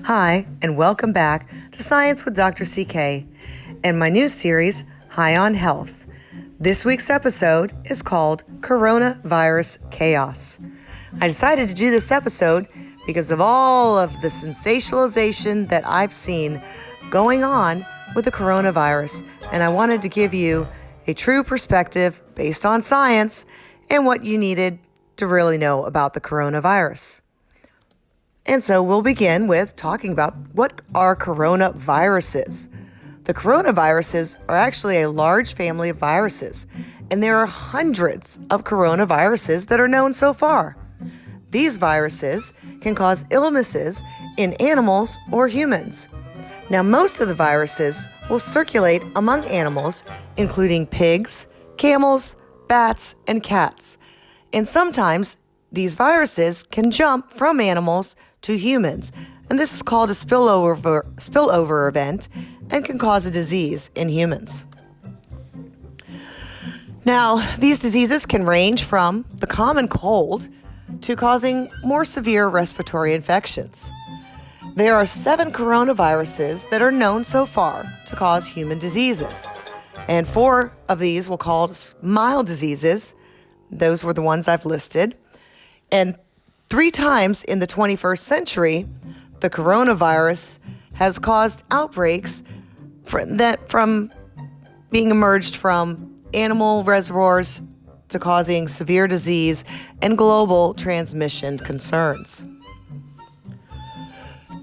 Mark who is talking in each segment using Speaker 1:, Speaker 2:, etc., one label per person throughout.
Speaker 1: Hi, and welcome back to Science with Dr. CK and my new series, High on Health. This week's episode is called Coronavirus Chaos. I decided to do this episode because of all of the sensationalization that I've seen going on with the coronavirus, and I wanted to give you a true perspective based on science and what you needed to really know about the coronavirus. And so we'll begin with talking about what are coronaviruses. The coronaviruses are actually a large family of viruses, and there are hundreds of coronaviruses that are known so far. These viruses can cause illnesses in animals or humans. Now, most of the viruses will circulate among animals, including pigs, camels, bats, and cats. And sometimes these viruses can jump from animals to humans, and this is called a spillover event and can cause a disease in humans. Now, these diseases can range from the common cold to causing more severe respiratory infections. There are 7 coronaviruses that are known so far to cause human diseases, and 4 of these will cause mild diseases. Those were the ones I've listed. And 3 times in the 21st century, the coronavirus has caused outbreaks from being emerged from animal reservoirs to causing severe disease and global transmission concerns.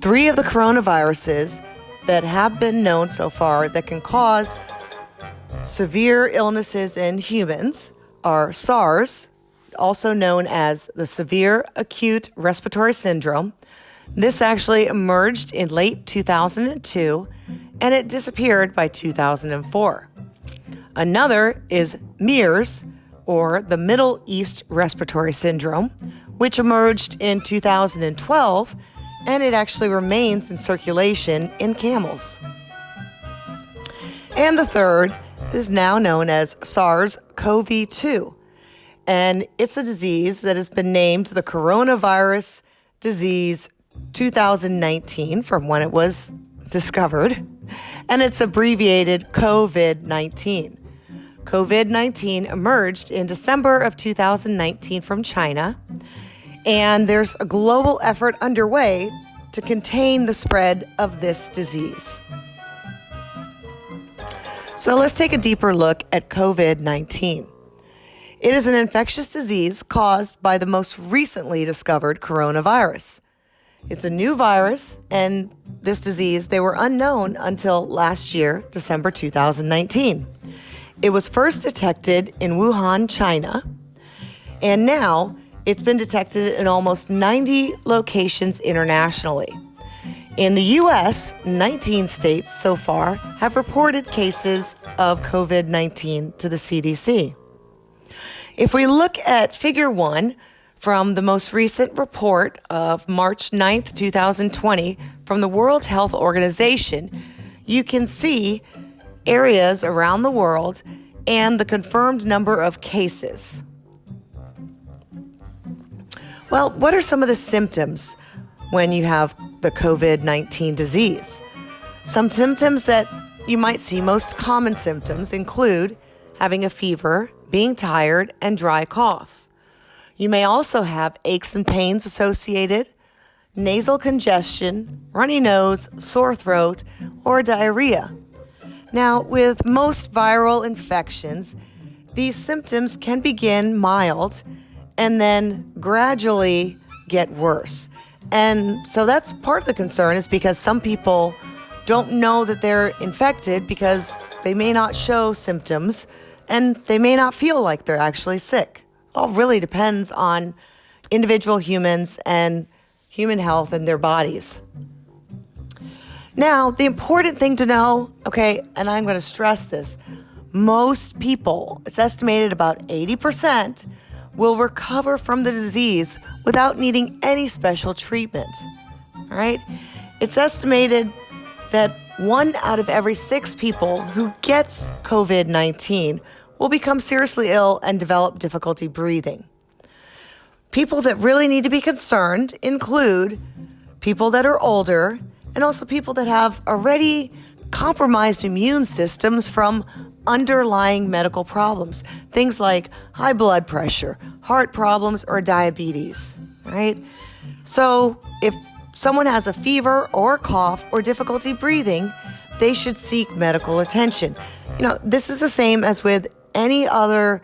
Speaker 1: 3 of the coronaviruses that have been known so far that can cause severe illnesses in humans are SARS, also known as the Severe Acute Respiratory Syndrome. This actually emerged in late 2002, and it disappeared by 2004. Another is MERS, or the Middle East Respiratory Syndrome, which emerged in 2012, and it actually remains in circulation in camels. And the third is now known as SARS-CoV-2. And it's a disease that has been named the coronavirus disease 2019 from when it was discovered. And it's abbreviated COVID-19. COVID-19 emerged in December of 2019 from China. And there's a global effort underway to contain the spread of this disease. So let's take a deeper look at COVID-19. It is an infectious disease caused by the most recently discovered coronavirus. It's a new virus, and this disease, they were unknown until last year, December 2019. It was first detected in Wuhan, China, and now it's been detected in almost 90 locations internationally. In the U.S., 19 states so far have reported cases of COVID-19 to the CDC. If we look at Figure 1 from the most recent report of March 9th, 2020 from the World Health Organization, you can see areas around the world and the confirmed number of cases. Well, what are some of the symptoms when you have the COVID-19 disease? Some symptoms that you might see, most common symptoms, include having a fever, being tired, and dry cough. You may also have aches and pains associated, nasal congestion, runny nose, sore throat, or diarrhea. Now, with most viral infections, these symptoms can begin mild and then gradually get worse. And so that's part of the concern, is because some people don't know that they're infected because they may not show symptoms and they may not feel like they're actually sick. It all really depends on individual humans and human health and their bodies. Now, the important thing to know, and I'm going to stress this, most people, it's estimated about 80%, will recover from the disease without needing any special treatment. All right? It's estimated that 1 out of every 6 people who gets COVID-19 will become seriously ill and develop difficulty breathing. People that really need to be concerned include people that are older, and also people that have already compromised immune systems from underlying medical problems. Things like high blood pressure, heart problems, or diabetes, right? So if someone has a fever or cough or difficulty breathing, they should seek medical attention. This is the same as with any other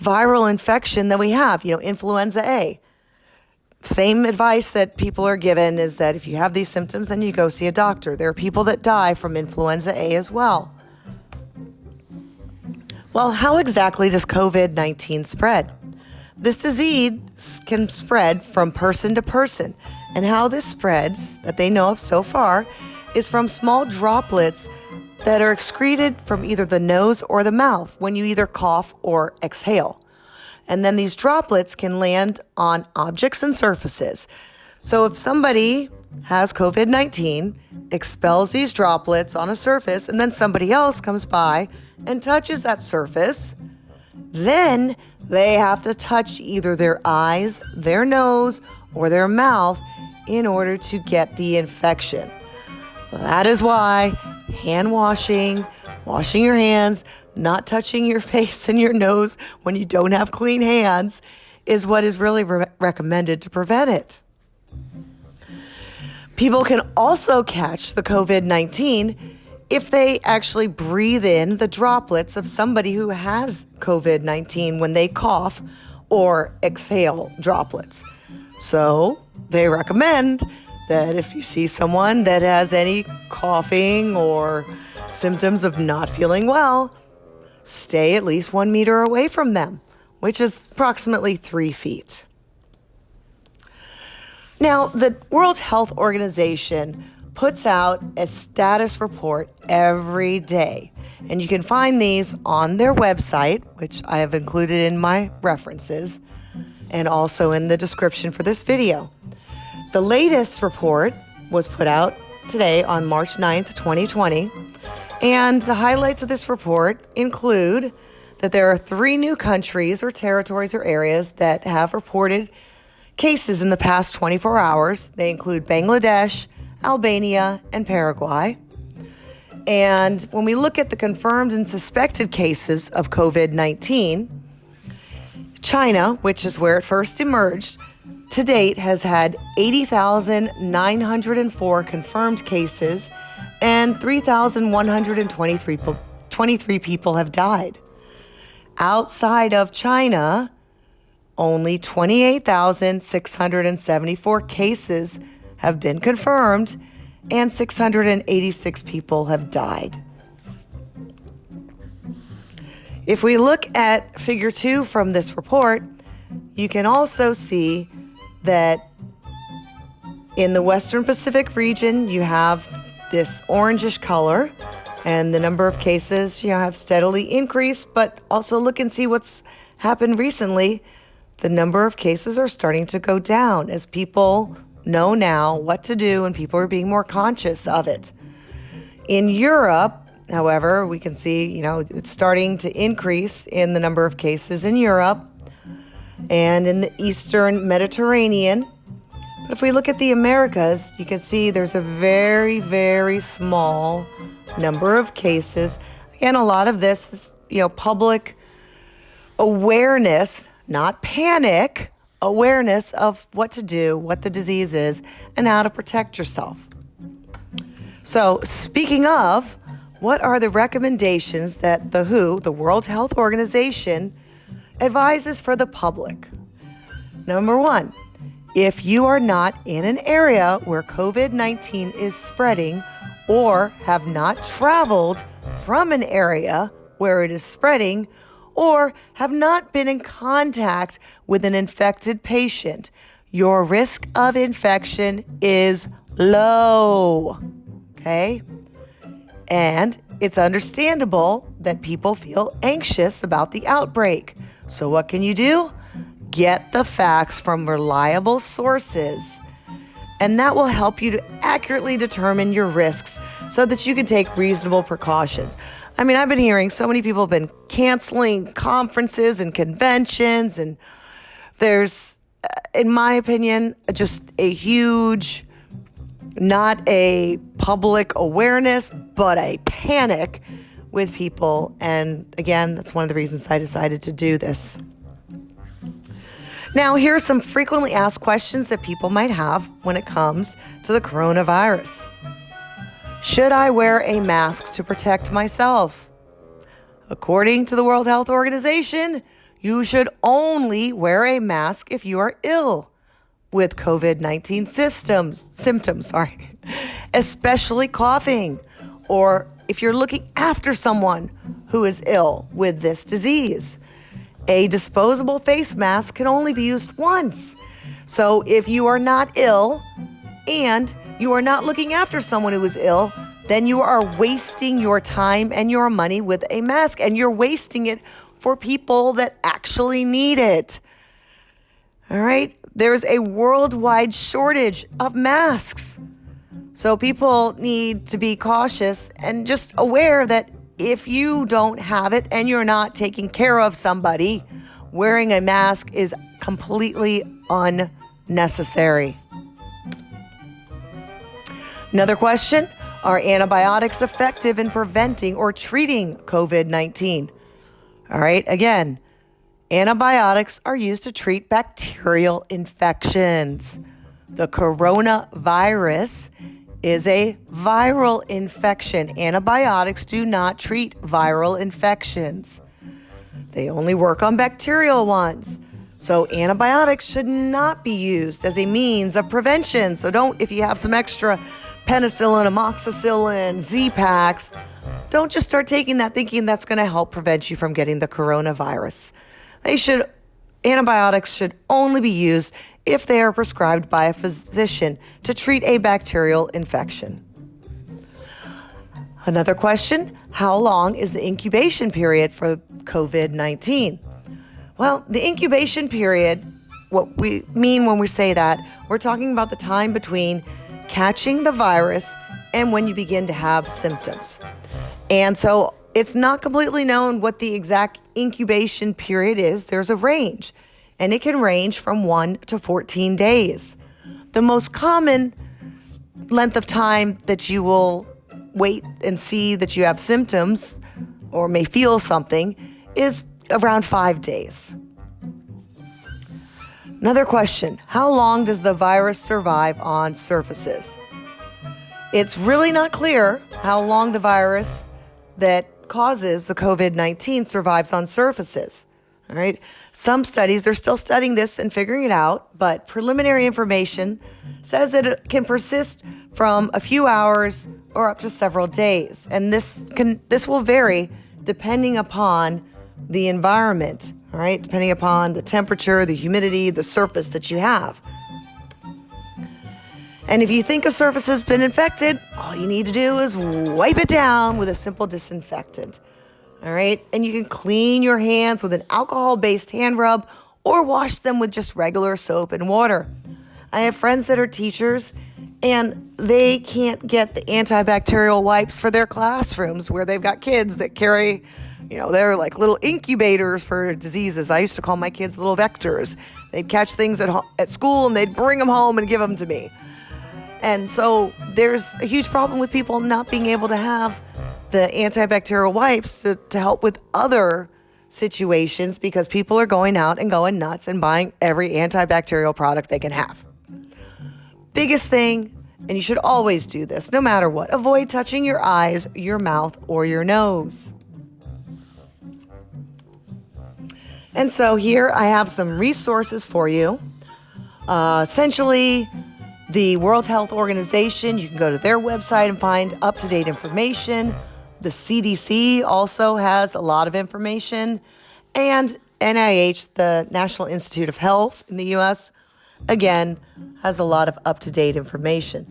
Speaker 1: viral infection that we have, influenza A. Same advice that people are given is that if you have these symptoms, then you go see a doctor. There are people that die from influenza A as well. Well, how exactly does COVID-19 spread? This disease can spread from person to person, and how this spreads, that they know of so far, is from small droplets that are excreted from either the nose or the mouth when you either cough or exhale. And then these droplets can land on objects and surfaces. So if somebody has COVID-19, expels these droplets on a surface, and then somebody else comes by and touches that surface, then they have to touch either their eyes, their nose, or their mouth in order to get the infection. That is why hand washing your hands, not touching your face and your nose when you don't have clean hands is what is really recommended to prevent it. People can also catch the COVID-19 if they actually breathe in the droplets of somebody who has COVID-19 when they cough or exhale droplets. So they recommend that if you see someone that has any coughing or symptoms of not feeling well, stay at least 1 meter away from them, which is approximately 3 feet. Now, the World Health Organization puts out a status report every day, and you can find these on their website, which I have included in my references, and also in the description for this video. The latest report was put out today on March 9th, 2020, and the highlights of this report include that there are 3 new countries or territories or areas that have reported cases in the past 24 hours. They include Bangladesh, Albania, and Paraguay. And when we look at the confirmed and suspected cases of COVID-19, China, which is where it first emerged, to date has had 80,904 confirmed cases and 3,123 people have died. Outside of China, only 28,674 cases have been confirmed and 686 people have died. If we look at figure 2 from this report, you can also see that in the Western Pacific region, you have this orangish color, and the number of cases have steadily increased, but also look and see what's happened recently. The number of cases are starting to go down as people know now what to do and people are being more conscious of it. In Europe, however, we can see, it's starting to increase in the number of cases in Europe and in the Eastern Mediterranean. But if we look at the Americas, you can see there's a very, very small number of cases. Again, a lot of this is, public awareness, not panic, awareness of what to do, what the disease is, and how to protect yourself. So speaking of, what are the recommendations that the WHO, the World Health Organization, advises for the public? Number 1, if you are not in an area where COVID-19 is spreading or have not traveled from an area where it is spreading or have not been in contact with an infected patient, your risk of infection is low, okay? And it's understandable that people feel anxious about the outbreak. So what can you do? Get the facts from reliable sources, and that will help you to accurately determine your risks so that you can take reasonable precautions. I've been hearing so many people have been canceling conferences and conventions, and there's, in my opinion, just a huge not a public awareness, but a panic with people. And again, that's one of the reasons I decided to do this. Now, here are some frequently asked questions that people might have when it comes to the coronavirus. Should I wear a mask to protect myself? According to the World Health Organization, you should only wear a mask if you are ill with COVID-19 symptoms, especially coughing, or if you're looking after someone who is ill with this disease. A disposable face mask can only be used once. So if you are not ill and you are not looking after someone who is ill, then you are wasting your time and your money with a mask, and you're wasting it for people that actually need it. All right? There's a worldwide shortage of masks. So people need to be cautious and just aware that if you don't have it and you're not taking care of somebody, wearing a mask is completely unnecessary. Another question, are antibiotics effective in preventing or treating COVID-19? All right, again, antibiotics are used to treat bacterial infections. The coronavirus is a viral infection. Antibiotics do not treat viral infections. They only work on bacterial ones. So antibiotics should not be used as a means of prevention. So don't, if you have some extra penicillin, amoxicillin, Z-Packs, don't just start taking that thinking that's going to help prevent you from getting the coronavirus. Antibiotics should only be used if they are prescribed by a physician to treat a bacterial infection. Another question, how long is the incubation period for COVID-19? Well, the incubation period, what we mean when we say that, we're talking about the time between catching the virus and when you begin to have symptoms. And so it's not completely known what the exact incubation period is. There's a range, and it can range from 1 to 14 days. The most common length of time that you will wait and see that you have symptoms or may feel something is around 5 days. Another question, how long does the virus survive on surfaces? It's really not clear how long the virus that causes the COVID-19 survives on surfaces. All right. Some studies are still studying this and figuring it out, but preliminary information says that it can persist from a few hours or up to several days. And this will vary depending upon the environment, all right, depending upon the temperature, the humidity, the surface that you have. And if you think a surface has been infected, all you need to do is wipe it down with a simple disinfectant. All right. And you can clean your hands with an alcohol-based hand rub or wash them with just regular soap and water. I have friends that are teachers and they can't get the antibacterial wipes for their classrooms where they've got kids that carry, they're like little incubators for diseases. I used to call my kids little vectors. They'd catch things at school and they'd bring them home and give them to me. And so there's a huge problem with people not being able to have the antibacterial wipes to help with other situations because people are going out and going nuts and buying every antibacterial product they can have. Biggest thing, and you should always do this, no matter what, avoid touching your eyes, your mouth, or your nose. And so here I have some resources for you. Essentially, the World Health Organization, you can go to their website and find up-to-date information. The CDC also has a lot of information. And NIH, the National Institute of Health in the U.S., again, has a lot of up-to-date information.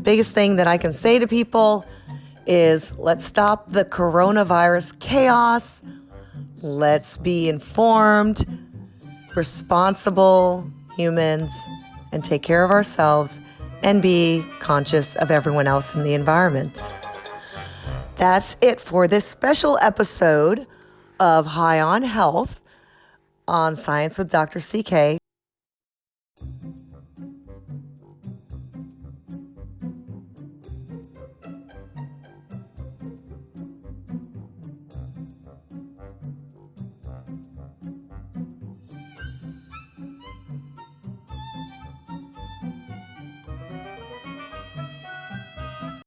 Speaker 1: Biggest thing that I can say to people is let's stop the coronavirus chaos. Let's be informed, responsible humans and take care of ourselves and be conscious of everyone else in the environment. That's it for this special episode of High on Health on Science with Dr. CK.